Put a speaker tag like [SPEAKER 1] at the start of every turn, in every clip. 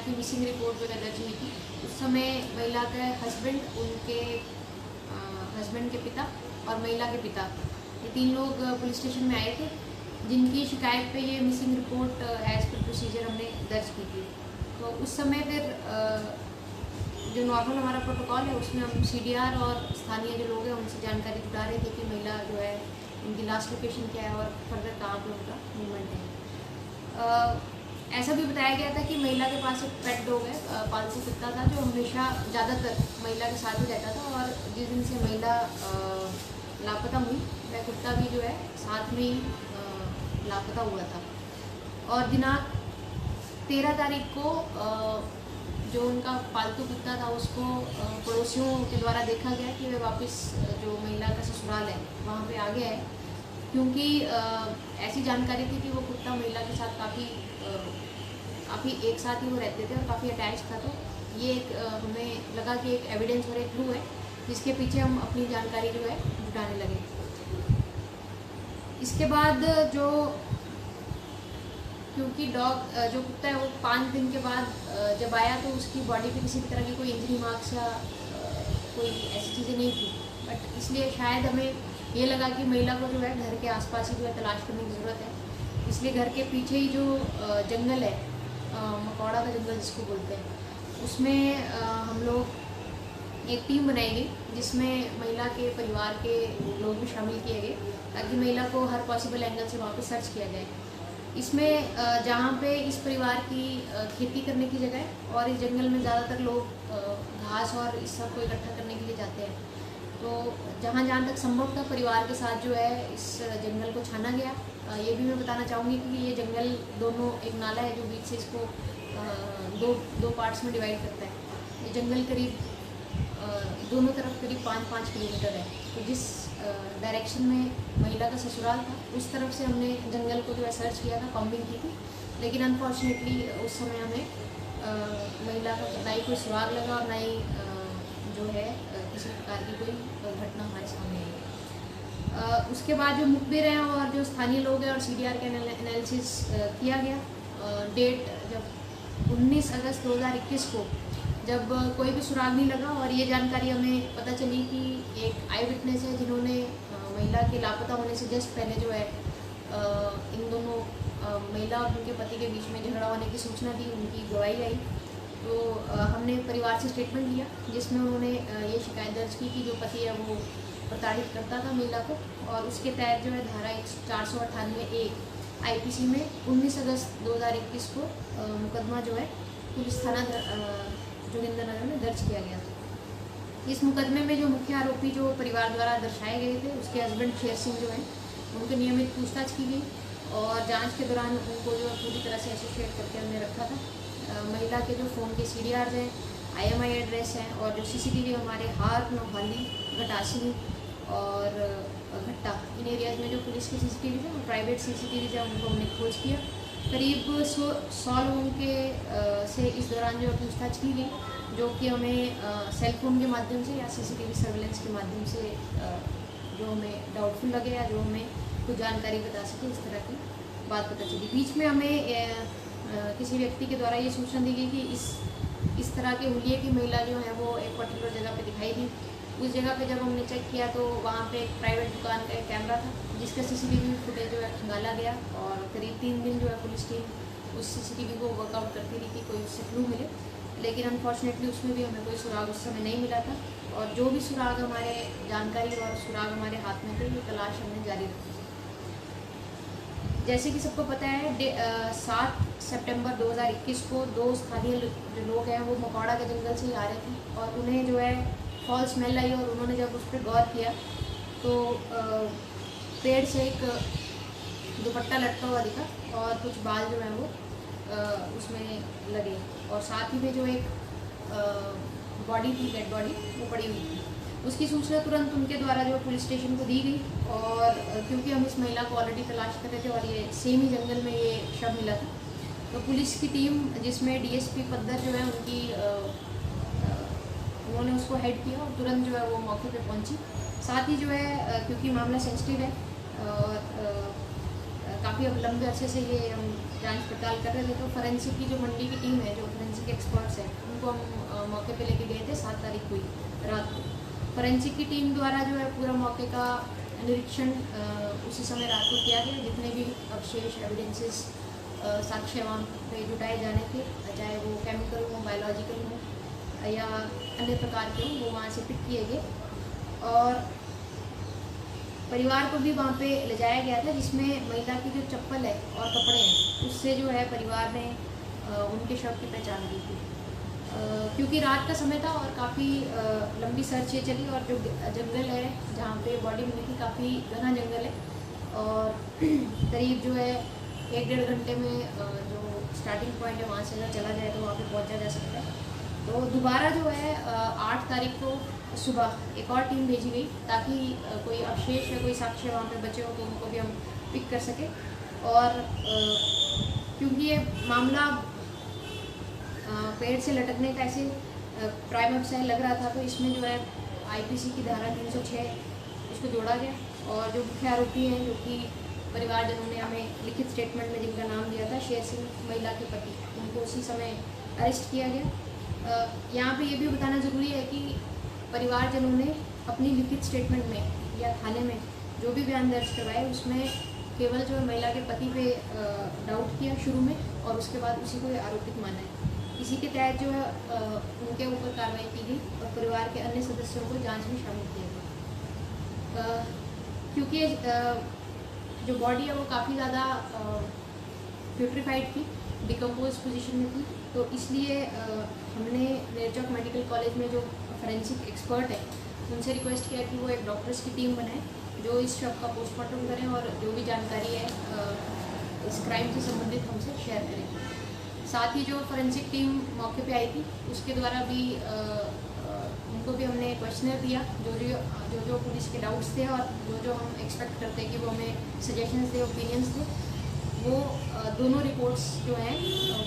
[SPEAKER 1] की missing report जो है दर्ज हुई थी, उस समय महिला के हस्बैंड, उनके हस्बैंड के पिता और महिला के पिता, ये 3 लोग पुलिस स्टेशन में आए थे, जिनकी शिकायत पे ये missing report as per procedure हमने दर्ज की थी। तो उस समय फिर जो नॉर्मल हमारा प्रोटोकॉल है उसमें हम CDR और स्थानीय जो लोग हैं उनसे जानकारी जुटा रहे थे कि महिला जो है उनकी लास्ट लोकेशन क्या है और फर्दर कहाँ पे उनका मूवमेंट है। ऐसा भी बताया गया था कि महिला के पास एक पेट डॉग है, पालतू कुत्ता था, जो हमेशा ज़्यादातर महिला के साथ ही रहता था, और जिस दिन से महिला लापता हुई वह कुत्ता भी जो है साथ में ही लापता हुआ था। और दिनांक 13 तारीख को जो उनका पालतू कुत्ता था उसको पड़ोसियों के द्वारा देखा गया कि वह वापस जो महिला का ससुराल है वहाँ पे आ गया है, क्योंकि ऐसी जानकारी थी कि वो कुत्ता महिला के साथ काफ़ी एक साथ ही वो रहते थे और काफ़ी अटैच था। तो ये एक हमें लगा कि एक एविडेंस और एक क्लू है जिसके पीछे हम अपनी जानकारी जो है जुटाने लगे। इसके बाद क्योंकि डॉग जो कुत्ता है वो 5 दिन के बाद जब आया तो उसकी बॉडी पे किसी भी तरह की कोई इंजरी मार्क्स या कोई ऐसी चीज़ें नहीं थी, बट इसलिए शायद हमें ये लगा कि महिला को जो है घर के आसपास ही जो है तलाश करने की ज़रूरत है। इसलिए घर के पीछे ही जो जंगल है, मकौड़ा का जंगल जिसको बोलते हैं, उसमें हम लोग एक टीम बनाई गई जिसमें महिला के परिवार के लोग भी शामिल किए गए ताकि महिला को हर पॉसिबल एंगल से वहाँ पे सर्च किया जाए। इसमें जहाँ पे इस परिवार की खेती करने की जगह है और इस जंगल में ज़्यादातर लोग घास और इस सब को इकट्ठा करने के लिए जाते हैं, तो जहाँ तक संभव था परिवार के साथ जो है इस जंगल को छाना गया। ये भी मैं बताना चाहूँगी कि ये जंगल दोनों, एक नाला है जो बीच से इसको दो पार्ट्स में डिवाइड करता है। ये जंगल करीब दोनों तरफ करीब 5-5 किलोमीटर है। तो जिस डायरेक्शन में महिला का ससुराल था उस तरफ से हमने जंगल को जो है सर्च किया था, कॉम्बिंग की थी, लेकिन अनफॉर्चुनेटली उस समय हमें महिला का ना ही कोई सुराग लगा और ना ही जो है किसी प्रकार की कोई घटना हमारे सामने आई। उसके बाद जो मुखबिर हैं और जो स्थानीय लोग हैं और CDR का एनालिसिस किया गया। डेट जब 19 अगस्त 2021 को जब कोई भी सुराग नहीं लगा और ये जानकारी हमें पता चली कि एक आई विटनेस है जिन्होंने महिला के लापता होने से जस्ट पहले जो है इन दोनों महिला और उनके पति के बीच में झगड़ा होने की सूचना दी, उनकी गवाही आई। तो हमने परिवार से स्टेटमेंट लिया जिसमें उन्होंने ये शिकायत दर्ज की कि जो पति है वो प्रताड़ित करता था महिला को, और उसके तहत जो है धारा 498A IPC में 19 अगस्त 2021 को मुकदमा जो है पुलिस थाना जोगिंदरनगर में दर्ज किया गया था। इस मुकदमे में जो मुख्य आरोपी जो परिवार द्वारा दर्शाए गए थे उसके हस्बैंड शेर सिंह जो हैं उनकी नियमित पूछताछ की गई और जांच के दौरान उनको जो पूरी तरह से एसोसिएट करके हमने रखा था। महिला के जो फ़ोन के CDRs हैं, IMI एड्रेस हैं और जो CCTV हमारे हार, नौहाली, गटासी और घट्टा, इन एरियाज़ में जो पुलिस के CCTV हैं और प्राइवेट CCTV हैं उनको हमने खोज किया। करीब 100 लोगों के से इस दौरान जो पूछताछ की गई, जो कि हमें सेल फोन के माध्यम से या CCTV सर्वेलेंस के माध्यम से जो हमें डाउटफुल लगे या जो हमें कुछ जानकारी बता सके, इस तरह की बात पता चली। बीच में हमें किसी व्यक्ति के द्वारा ये सूचना दी गई कि इस तरह के हुलिये की महिला जो है वो एक पर्टिकुलर जगह पे दिखाई दी। उस जगह पे जब हमने चेक किया तो वहाँ पे एक प्राइवेट दुकान का एक कैमरा था जिसका CCTV फुटेज जो है खंगाला गया और करीब 3 दिन जो है पुलिस टीम उस CCTV को वर्कआउट करती रही कि कोई उससे क्लू मिले, लेकिन अनफॉर्चुनेटली उसमें भी हमें कोई सुराग उस समय नहीं मिला था। और जो भी सुराग हमारे जानकारी और सुराग हमारे हाथ में थे ये तलाश हमने जारी रखी। जैसे कि सबको पता है 7 सितंबर 2021 को 2 स्थानीय जो लोग हैं वो मकौड़ा के जंगल से ही आ रहे थे और उन्हें जो है फॉल स्मेल आई और उन्होंने जब उस पर गौर किया तो पेड़ से एक दुपट्टा लटका हुआ दिखा और कुछ बाल जो हैं वो उसमें लगे और साथ ही में जो एक बॉडी थी, डेड बॉडी, वो पड़ी हुई थी। उसकी सूचना तुरंत उनके द्वारा जो पुलिस स्टेशन को दी गई और क्योंकि हम इस महिला को ऑलरेडी तलाश कर रहे थे और ये सेम ही जंगल में ये शव मिला था, तो पुलिस की टीम जिसमें DSP पद्दर जो है उनकी उन्होंने उसको हेड किया और तुरंत जो है वो मौके पे पहुंची। साथ ही जो है क्योंकि मामला सेंसिटिव है और काफ़ी अब लंबे अरसे से ये हम जांच पड़ताल कर रहे थे। तो फॉरेंसिक की जो मंडी की टीम है, जो फॉरेंसिक एक्सपर्ट्स हैं, उनको हम मौके पे लेके गए थे 7 तारीख को ही रात को। फॉरेंसिक की टीम द्वारा जो है पूरा मौके का निरीक्षण उसी समय रात को किया गया। जितने भी अवशेष एविडेंसेस साक्ष्य वहाँ पे जुटाए जाने थे, चाहे वो केमिकल हो, बायोलॉजिकल हो या अन्य प्रकार के हों, वो वहाँ से पिक किए गए। और परिवार को भी वहाँ पे ले जाया गया था, जिसमें महिला की जो चप्पल है और कपड़े हैं, उससे जो है परिवार ने उनके शव की पहचान की थी। क्योंकि रात का समय था और काफ़ी लंबी सर्च ये चली, और जो जंगल है जहाँ पे बॉडी मिली थी, काफ़ी घना जंगल है, और करीब जो है 1-1.5 घंटे में जो स्टार्टिंग पॉइंट है वहाँ से अगर चला जाए तो वहाँ पे पहुँचा जा सकता है। तो दोबारा जो है 8 तारीख को सुबह एक और टीम भेजी गई, ताकि कोई अवशेष या कोई साक्ष्य वहाँ पे बचे हो तो उनको भी हम पिक कर सके। और क्योंकि ये मामला पेड़ से लटकने का ऐसे प्राइम अफसाइल लग रहा था, तो इसमें जो है आईपीसी की धारा 306 इसको जोड़ा गया। और जो मुख्य आरोपी हैं, जो कि परिवारजनों ने हमें लिखित स्टेटमेंट में जिनका नाम दिया था, शेर सिंह महिला के पति, उनको उसी समय अरेस्ट किया गया। यहाँ पे ये भी बताना ज़रूरी है कि परिवारजनों ने अपनी लिखित स्टेटमेंट में या थाने में जो भी बयान दर्ज करवाए, उसमें केवल जो है महिला के पति पे डाउट किया शुरू में, और उसके बाद उसी को आरोपित माना है। इसी के तहत जो है उनके ऊपर कार्रवाई की गई और परिवार के अन्य सदस्यों को जांच में शामिल किया गया। क्योंकि जो बॉडी है वो काफ़ी ज़्यादा प्यूट्रीफाइड थी, डिकम्पोज पोजीशन में थी, तो इसलिए हमने नेरचौक मेडिकल कॉलेज में जो फॉरेंसिक एक्सपर्ट है उनसे रिक्वेस्ट किया कि वो एक डॉक्टर्स की टीम बनाए, जो इस शव का पोस्टमार्टम करें और जो भी जानकारी है इस क्राइम से संबंधित हमसे शेयर करें। साथ ही जो फॉरेंसिक टीम मौके पे आई थी, उसके द्वारा भी उनको भी हमने क्वेश्चनर दिया, जो पुलिस के डाउट्स थे और जो हम एक्सपेक्ट करते हैं कि वो हमें सजेशंस दे, ओपिनियंस दे। वो दोनों रिपोर्ट्स जो हैं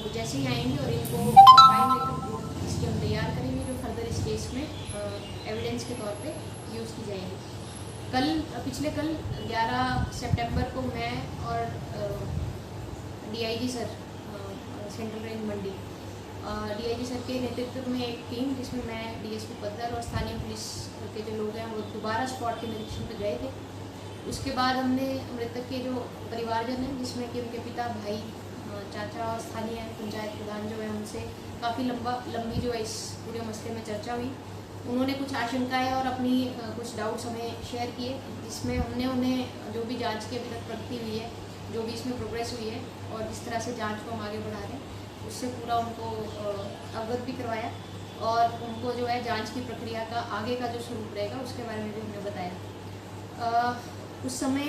[SPEAKER 1] वो जैसे ही आएंगे और इनको कंबाइन रिपोर्ट इसकी हम तैयार करेंगे, जो फर्दर इस केस में एविडेंस के तौर पे यूज़ की जाएगी। पिछले कल 11 सितंबर को मैं और डीआईजी सर सेंट्रल रेंज मंडी, डीआईजी सर के नेतृत्व में एक टीम, जिसमें मैं, डीएसपी पद्दर और स्थानीय पुलिस के जो लोग हैं, वो दोबारा स्पॉट के निरीक्षण पर गए थे। उसके बाद हमने मृतक के जो परिवारजन हैं, जिसमें कि उनके पिता, भाई, चाचा और स्थानीय पंचायत प्रधान जो है, उनसे काफ़ी लंबी जो है इस पूरे मसले में चर्चा हुई। उन्होंने कुछ आशंकाएं और अपनी कुछ डाउट्स हमें शेयर किए, जिसमें हमने उन्हें जो भी जांच की अभी तक प्रगति हुई है, जो भी इसमें प्रोग्रेस हुई है और जिस तरह से जांच को हम आगे बढ़ा रहे हैं, उससे पूरा उनको अवगत भी करवाया, और उनको जो है जांच की प्रक्रिया का आगे का जो स्वरूप रहेगा उसके बारे में भी हमने बताया। उस समय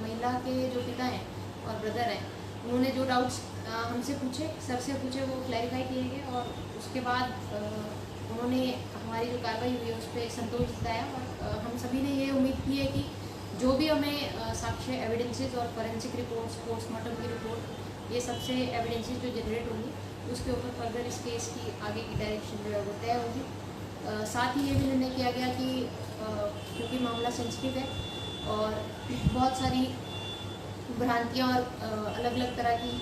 [SPEAKER 1] महिला के जो पिता हैं और ब्रदर हैं, उन्होंने जो डाउट्स हमसे पूछे, सर से पूछे, वो क्लैरिफाई किए गए, और उसके बाद उन्होंने हमारी जो कार्रवाई हुई है उस पर संतोष जताया। और हम सभी ने ये उम्मीद की है कि जो भी हमें साक्ष्य, एविडेंसेस और फॉरेंसिक रिपोर्ट्स, पोस्टमार्टम की रिपोर्ट, ये सबसे एविडेंसेस जो जनरेट होंगी, उसके ऊपर फर्दर इस केस की आगे की डायरेक्शन जो है वो तय होगी। साथ ही ये भी निर्णय किया गया कि क्योंकि मामला सेंसिटिव है और बहुत सारी भ्रांतियाँ और अलग अलग तरह की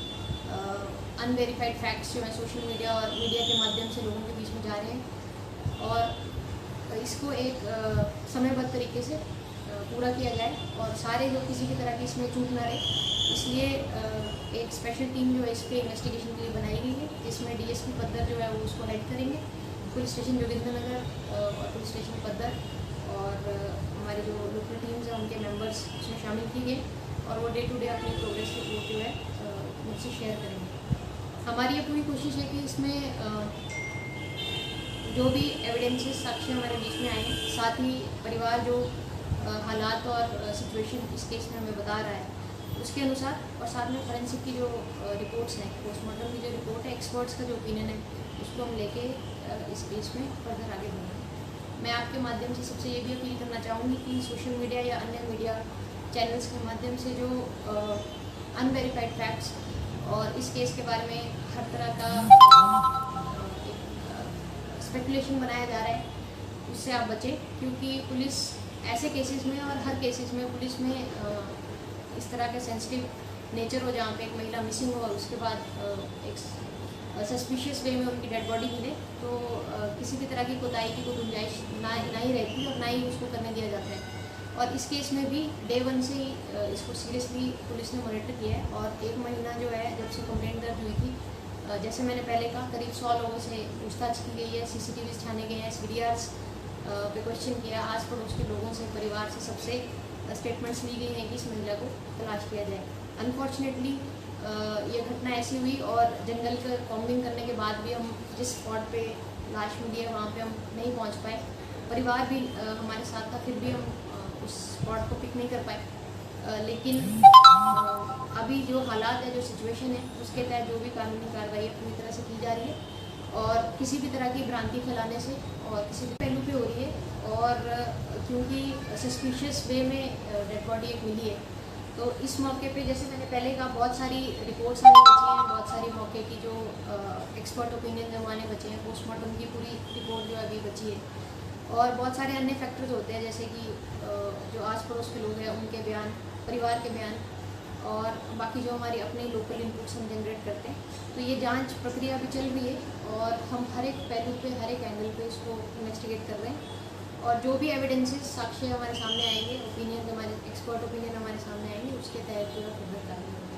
[SPEAKER 1] अनवेरीफाइड फैक्ट्स जो है सोशल मीडिया और मीडिया के माध्यम से लोगों के बीच में जा रहे हैं, और इसको एक समयबद्ध तरीके से पूरा किया जाए और सारे जो किसी भी तरह की इसमें चूक ना रहे, इसलिए एक स्पेशल टीम जो है इस पर इन्वेस्टिगेशन के लिए बनाई गई है, जिसमें डीएसपी पद्दर जो है वो उसको हेड करेंगे, पुलिस स्टेशन जोगिंद्रनगर और पुलिस स्टेशन पद्दर और हमारी जो लोकल टीम्स हैं उनके मेंबर्स उसमें शामिल किए गए, और वो डे टू डे अपनी प्रोग्रेस रिपोर्ट जो है मुझसे शेयर करेंगे। हमारी ये पूरी कोशिश है कि इसमें जो भी एविडेंसेस, साक्ष्य हमारे बीच में आए, साथ ही परिवार जो हालात और सिचुएशन इस केस में हमें बता रहा है उसके अनुसार, और साथ में फॉरेंसिक की जो रिपोर्ट्स हैं, पोस्टमार्टम की जो रिपोर्ट है, एक्सपर्ट्स का जो ओपिनियन है, उसको हम लेके इस केस में फर्दर आगे बढ़ेंगे। मैं आपके माध्यम से सबसे ये भी अपील करना चाहूँगी कि सोशल मीडिया या अन्य मीडिया चैनल्स के माध्यम से जो अनवेरीफाइड फैक्ट्स और इस केस के बारे में हर तरह का स्पेकुलेशन बनाया जा रहा है, उससे आप बचें, क्योंकि पुलिस ऐसे केसेस में और हर केसेस में पुलिस में इस तरह का सेंसिटिव नेचर हो जहाँ पे एक महिला मिसिंग हो और उसके बाद एक सस्पिशियस वे में उनकी डेड बॉडी मिले, तो किसी भी तरह की कोताही की कोई गुंजाइश ना ही रहती और ना ही उसको करने दिया जाता है। और इस केस में भी डे 1 से ही इसको सीरियसली पुलिस ने मॉनिटर किया है। और 1 महीना जो है जब से कंप्लेंट दर्ज हुई थी, जैसे मैंने पहले कहा, करीब 100 लोगों से पूछताछ की गई है, CCTV छाने गए हैं, CDRs पे क्वेश्चन किया, आस पड़ोस के लोगों से, परिवार से, सबसे स्टेटमेंट्स ली गई हैं कि इस महिला को तलाश किया जाए। अनफॉर्चुनेटली ये घटना ऐसी हुई और जंगल का कॉम्बिंग करने के बाद भी हम जिस स्पॉट पे लाश मिली है वहाँ पे हम नहीं पहुँच पाए। परिवार भी हमारे साथ था, फिर भी हम उस स्पॉट को पिक नहीं कर पाए। लेकिन अभी जो हालात है, जो सिचुएशन है, उसके तहत जो भी कानूनी कार्रवाई पूरी तरह से की जा रही है और किसी भी तरह की भ्रांति फैलाने से और किसी भी पहलू पे हो रही है। और क्योंकि सस्पिशियस वे में डेड बॉडी एक मिली है, तो इस मौके पे जैसे मैंने पहले कहा, बहुत सारी रिपोर्ट्स आने बची हैं, बहुत सारी मौके की जो एक्सपर्ट ओपिनियन जो आने बचे हैं, पोस्टमार्टम की पूरी रिपोर्ट जो अभी बची है, और बहुत सारे अन्य फैक्टर्स होते हैं जैसे कि जो आस पड़ोस के लोग हैं उनके बयान, परिवार के बयान और बाकी जो हमारी अपने लोकल इनपुट्स हम जनरेट करते हैं। तो ये जांच प्रक्रिया भी चल रही है और हम हर एक पहलू पे, हर एक एंगल पे इसको इन्वेस्टिगेट कर रहे हैं। और जो भी एविडेंसेस, साक्ष्य हमारे सामने आएंगे, ओपिनियन हमारे एक्सपर्ट ओपिनियन हमारे सामने आएंगे, उसके तहत जो है फर्दर कार्रवाई